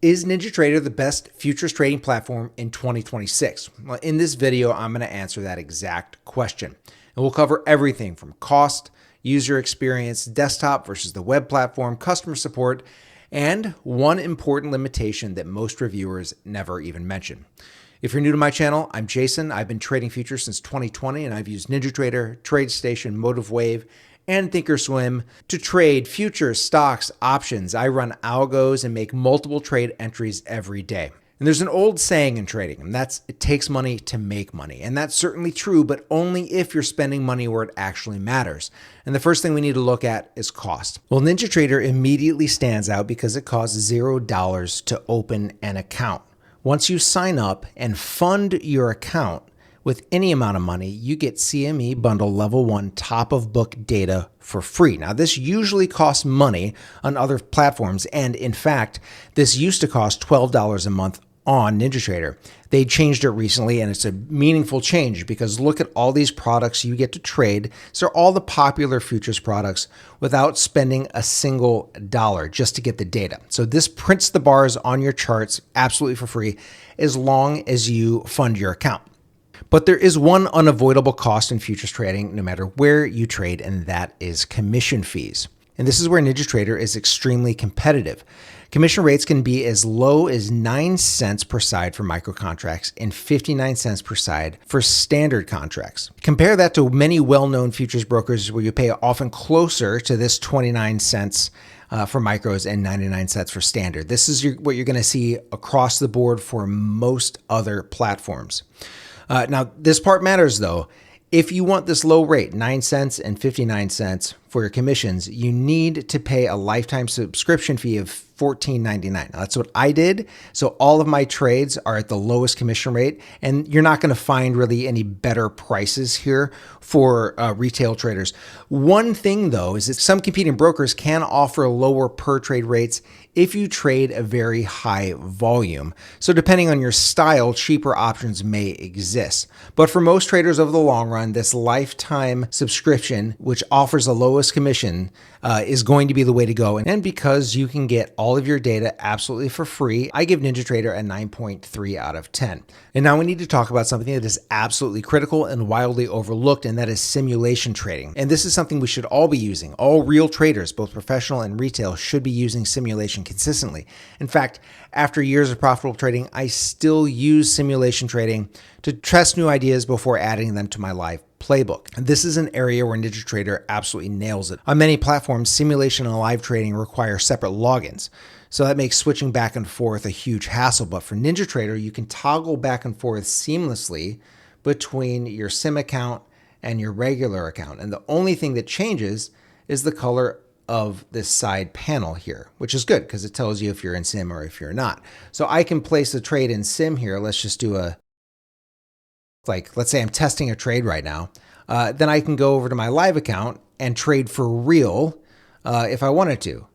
Is NinjaTrader the best futures trading platform in 2026? Well, in this video, I'm going to answer that exact question. And we'll cover everything from cost, user experience, desktop versus the web platform, customer support, and one important limitation that most reviewers never even mention. If you're new to my channel, I'm Jason. I've been trading futures since 2020, and I've used NinjaTrader, TradeStation, MotiveWave, and Thinkorswim to trade futures, stocks, options. I run algos and make multiple trade entries every day. And there's an old saying in trading, and that's it takes money to make money. And that's certainly true, but only if you're spending money where it actually matters. And the first thing we need to look at is cost. Well, NinjaTrader immediately stands out because it costs $0 to open an account. Once you sign up and fund your account, with any amount of money, you get CME Bundle Level 1 top of book data for free. Now, this usually costs money on other platforms, and in fact, this used to cost $12 a month on NinjaTrader. They changed it recently, and it's a meaningful change because look at all these products you get to trade. So all the popular futures products without spending a single dollar just to get the data. So this prints the bars on your charts absolutely for free as long as you fund your account. But there is one unavoidable cost in futures trading, no matter where you trade, and that is commission fees. And this is where NinjaTrader is extremely competitive. Commission rates can be as low as 9 cents per side for micro contracts and 59 cents per side for standard contracts. Compare that to many well-known futures brokers where you pay often closer to this 29 cents for micros and 99 cents for standard. This is what you're going to see across the board for most other platforms. Now, this part matters, though. If you want this low rate, 9 cents and 59 cents for your commissions, you need to pay a lifetime subscription fee of $14.99. Now, that's what I did. So all of my trades are at the lowest commission rate, and you're not going to find really any better prices here for retail traders. One thing, though, is that some competing brokers can offer lower per trade rates if you trade a very high volume. So depending on your style, cheaper options may exist. But for most traders over the long run, this lifetime subscription, which offers the lowest commission, is going to be the way to go. And because you can get all of your data absolutely for free, I give NinjaTrader a 9.3 out of 10. And now we need to talk about something that is absolutely critical and wildly overlooked, and that is simulation trading. And this is something we should all be using. All real traders, both professional and retail, should be using simulation consistently. In fact, after years of profitable trading, I still use simulation trading to test new ideas before adding them to my live playbook. And this is an area where NinjaTrader absolutely nails it. On many platforms, simulation and live trading require separate logins. So that makes switching back and forth a huge hassle. But for NinjaTrader, you can toggle back and forth seamlessly between your sim account and your regular account. And the only thing that changes is the color of this side panel here, which is good because it tells you if you're in sim or if you're not. So I can place a trade in sim here. Let's just do let's say I'm testing a trade right now. Then I can go over to my live account and trade for real if I wanted to,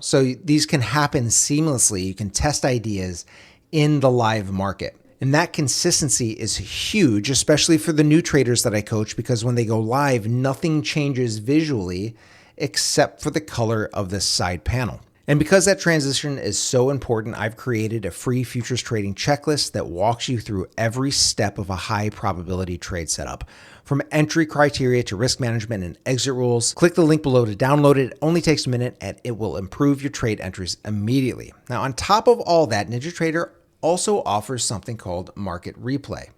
So these can happen seamlessly. You can test ideas in the live market. And that consistency is huge, especially for the new traders that I coach, because when they go live, nothing changes visually except for the color of this side panel. And because that transition is so important, I've created a free futures trading checklist that walks you through every step of a high probability trade setup. From entry criteria to risk management and exit rules, click the link below to download it. It only takes a minute and it will improve your trade entries immediately. Now, on top of all that, NinjaTrader also offers something called Market Replay,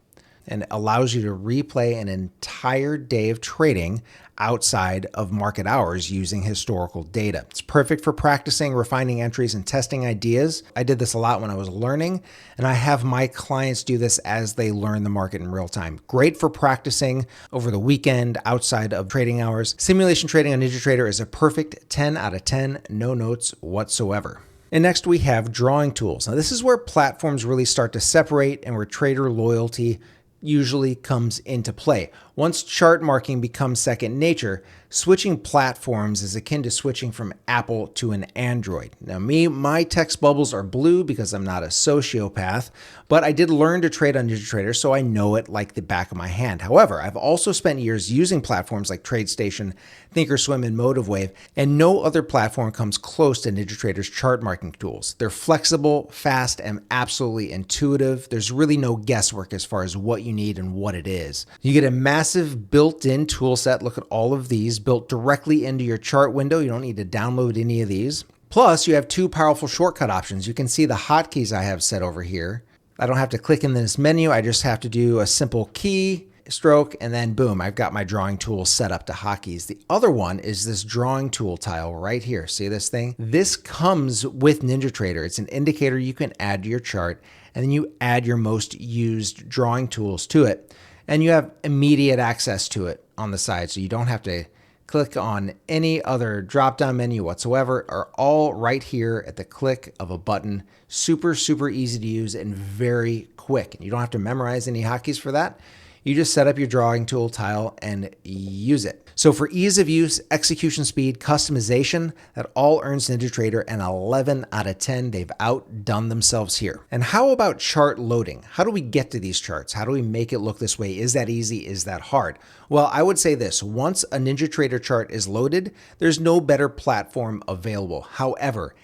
and allows you to replay an entire day of trading outside of market hours using historical data. It's perfect for practicing, refining entries, and testing ideas. I did this a lot when I was learning, and I have my clients do this as they learn the market in real time. Great for practicing over the weekend outside of trading hours. Simulation trading on NinjaTrader is a perfect 10 out of 10, no notes whatsoever. And next we have drawing tools. Now this is where platforms really start to separate and where trader loyalty usually comes into play. Once chart marking becomes second nature, switching platforms is akin to switching from Apple to an Android. Now my text bubbles are blue because I'm not a sociopath, but I did learn to trade on NinjaTrader, so I know it like the back of my hand. However, I've also spent years using platforms like TradeStation, Thinkorswim, and MotiveWave, and no other platform comes close to NinjaTrader's chart marking tools. They're flexible, fast, and absolutely intuitive. There's really no guesswork as far as what you need and what it is. You get a massive built-in tool set. Look at all of these built directly into your chart window. You don't need to download any of these. Plus, you have two powerful shortcut options. You can see the hotkeys I have set over here. I don't have to click in this menu. I just have to do a simple key stroke, and then boom, I've got my drawing tool set up to hotkeys. The other one is this drawing tool tile right here. See this thing? This comes with NinjaTrader. It's an indicator you can add to your chart, and then you add your most used drawing tools to it, and you have immediate access to it on the side, so you don't have to click on any other drop-down menu whatsoever, are all right here at the click of a button. Super, super easy to use and very quick. You don't have to memorize any hotkeys for that. You just set up your drawing tool tile and use it. So for ease of use, execution speed, customization, that all earns NinjaTrader an 11 out of 10. They've outdone themselves here. And how about chart loading? How do we get to these charts? How do we make it look this way? Is that easy? Is that hard? Well, I would say this. Once a NinjaTrader chart is loaded, there's no better platform available. However,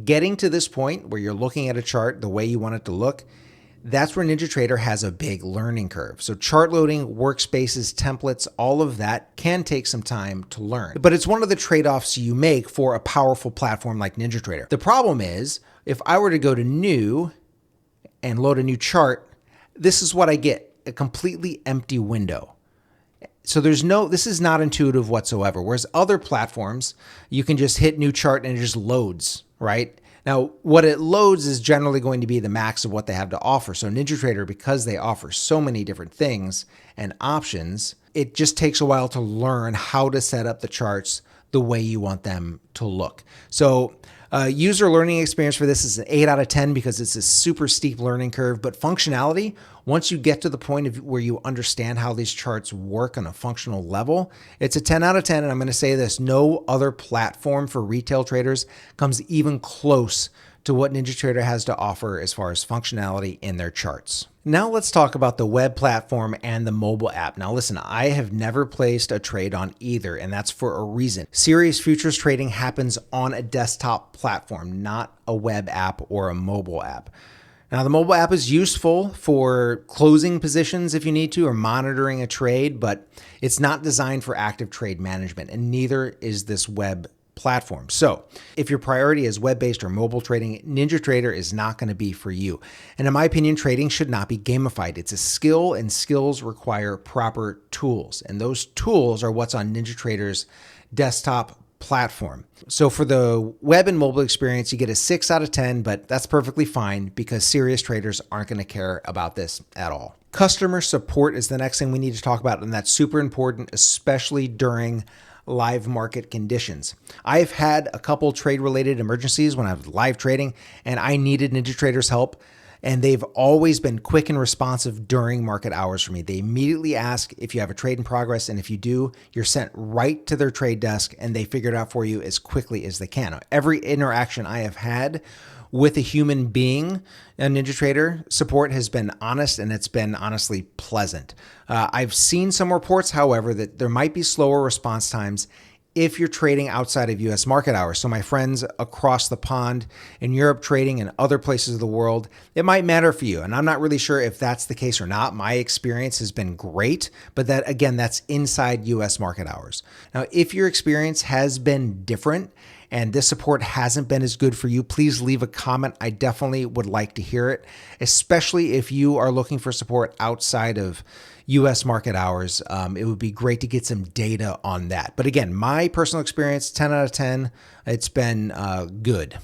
getting to this point where you're looking at a chart the way you want it to look, that's where NinjaTrader has a big learning curve. So chart loading, workspaces, templates, all of that can take some time to learn. But it's one of the trade-offs you make for a powerful platform like NinjaTrader. The problem is, if I were to go to new and load a new chart, this is what I get, a completely empty window. So this is not intuitive whatsoever. Whereas other platforms, you can just hit new chart and it just loads, right? Now, what it loads is generally going to be the max of what they have to offer. So NinjaTrader, because they offer so many different things and options, it just takes a while to learn how to set up the charts the way you want them to look. So user learning experience for this is an 8 out of 10 because it's a super steep learning curve, but functionality, once you get to the point of where you understand how these charts work on a functional level, it's a 10 out of 10. And I'm going to say this, no other platform for retail traders comes even close to what NinjaTrader has to offer as far as functionality in their charts. Now let's talk about the web platform and the mobile app. Now listen, I have never placed a trade on either, and that's for a reason. Serious futures trading happens on a desktop platform, not a web app or a mobile app. Now the mobile app is useful for closing positions if you need to, or monitoring a trade, but it's not designed for active trade management, and neither is this web platform. So if your priority is web-based or mobile trading, NinjaTrader is not going to be for you. And in my opinion, trading should not be gamified. It's a skill, and skills require proper tools. And those tools are what's on NinjaTrader's desktop platform. So for the web and mobile experience, you get a 6 out of 10, but that's perfectly fine because serious traders aren't going to care about this at all. Customer support is the next thing we need to talk about, and that's super important, especially during live market conditions. I've had a couple trade-related emergencies when I was live trading, and I needed NinjaTrader's help, and they've always been quick and responsive during market hours for me. They immediately ask if you have a trade in progress, and if you do, you're sent right to their trade desk, and they figure it out for you as quickly as they can. Every interaction I have had with a human being, NinjaTrader support has been honest, and it's been honestly pleasant. I've seen some reports, however, that there might be slower response times if you're trading outside of US market hours. So my friends across the pond in Europe trading and other places of the world, it might matter for you. And I'm not really sure if that's the case or not. My experience has been great, but that again, that's inside US market hours. Now, if your experience has been different and this support hasn't been as good for you, please leave a comment. I definitely would like to hear it, especially if you are looking for support outside of US market hours. It would be great to get some data on that. But again, my personal experience, 10 out of 10, it's been good.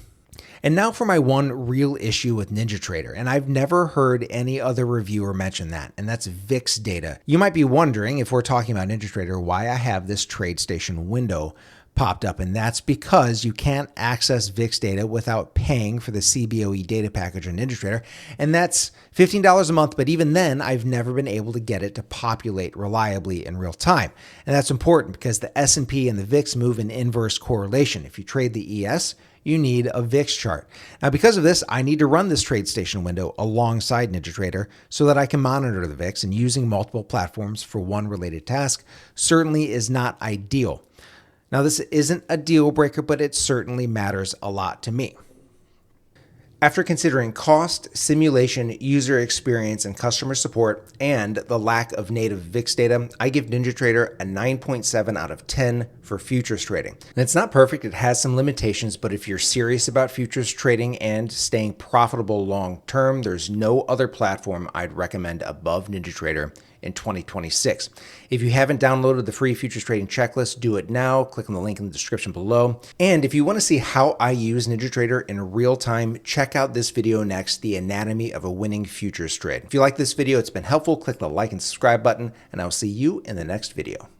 And now for my one real issue with NinjaTrader, and I've never heard any other reviewer mention that, and that's VIX data. You might be wondering, if we're talking about NinjaTrader, why I have this TradeStation window popped up, and that's because you can't access VIX data without paying for the CBOE data package on NinjaTrader, and that's $15 a month, but even then, I've never been able to get it to populate reliably in real time. And that's important because the S&P and the VIX move in inverse correlation. If you trade the ES, you need a VIX chart. Now, because of this, I need to run this TradeStation window alongside NinjaTrader so that I can monitor the VIX, and using multiple platforms for one related task certainly is not ideal. Now, this isn't a deal breaker, but it certainly matters a lot to me. After considering cost, simulation, user experience, and customer support, and the lack of native VIX data, I give NinjaTrader a 9.7 out of 10 for futures trading. And it's not perfect, it has some limitations, but if you're serious about futures trading and staying profitable long term, there's no other platform I'd recommend above NinjaTrader in 2026. If you haven't downloaded the free futures trading checklist, do it now. Click on the link in the description below. And if you want to see how I use NinjaTrader in real time, check out this video next, The Anatomy of a Winning Futures Trade. If you like this video, it's been helpful, click the like and subscribe button, and I'll see you in the next video.